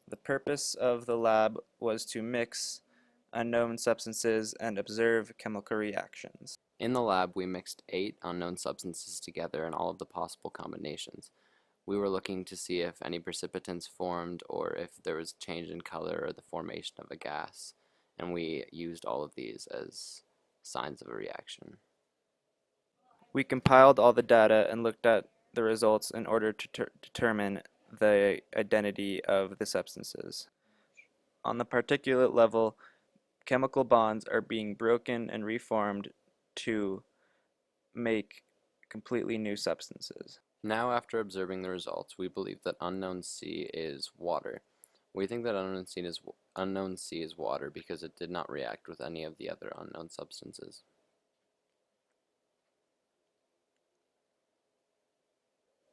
The purpose of the lab was to mix unknown substances and observe chemical reactions. In the lab, we mixed 8 unknown substances together in all of the possible combinations. We were looking to see if any precipitants formed or if there was change in color or the formation of a gas, and we used all of these as signs of a reaction. We compiled all the data and looked at the results in order to determine the identity of the substances. On the particulate level, chemical bonds are being broken and reformed to make completely new substances. Now, after observing the results, we believe that unknown C is water. We think that unknown C is water because it did not react with any of the other unknown substances.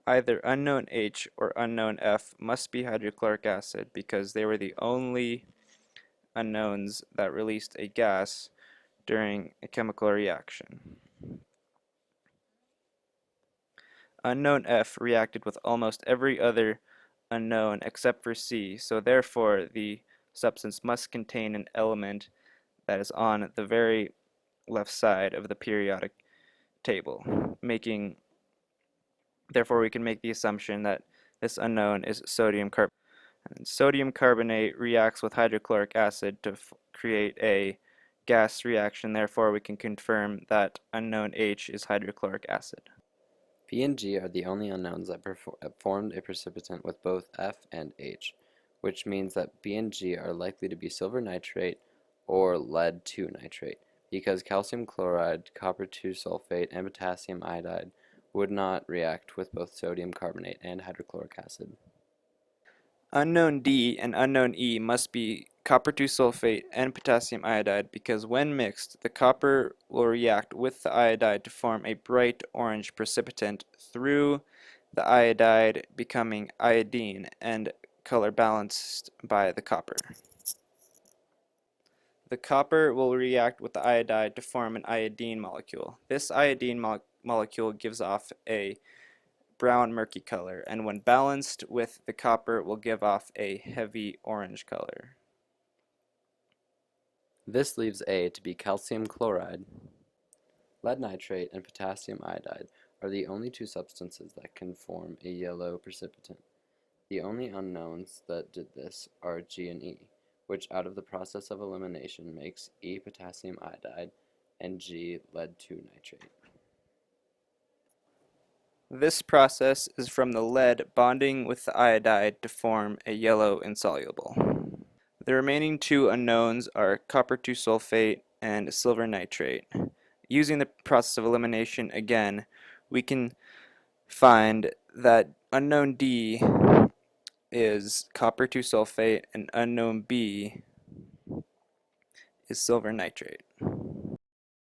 Either unknown H or unknown F must be hydrochloric acid because they were the only unknowns that released a gas during a chemical reaction. Unknown F reacted with almost every other unknown except for C, so therefore the substance must contain an element that is on the very left side of the periodic table, therefore we can make the assumption that this unknown is sodium carbonate. And sodium carbonate reacts with hydrochloric acid to create a gas reaction, therefore we can confirm that unknown H is hydrochloric acid. B and G are the only unknowns that formed a precipitant with both F and H, which means that B and G are likely to be silver nitrate or lead 2 nitrate, because calcium chloride, copper 2 sulfate, and potassium iodide would not react with both sodium carbonate and hydrochloric acid. Unknown D and unknown E must be copper 2 sulfate and potassium iodide because when mixed, the copper will react with the iodide to form a bright orange precipitant through the iodide becoming iodine and color balanced by the copper. The copper will react with the iodide to form an iodine molecule. This iodine molecule gives off a brown murky color, and when balanced with the copper will give off a heavy orange color. This leaves A to be calcium chloride. Lead nitrate and potassium iodide are the only 2 substances that can form a yellow precipitant. The only unknowns that did this are G and E, which out of the process of elimination makes E potassium iodide and G lead 2 nitrate. This process is from the lead bonding with the iodide to form a yellow insoluble. The remaining 2 unknowns are copper 2 sulfate and silver nitrate. Using the process of elimination again, we can find that unknown D is copper 2 sulfate and unknown B is silver nitrate.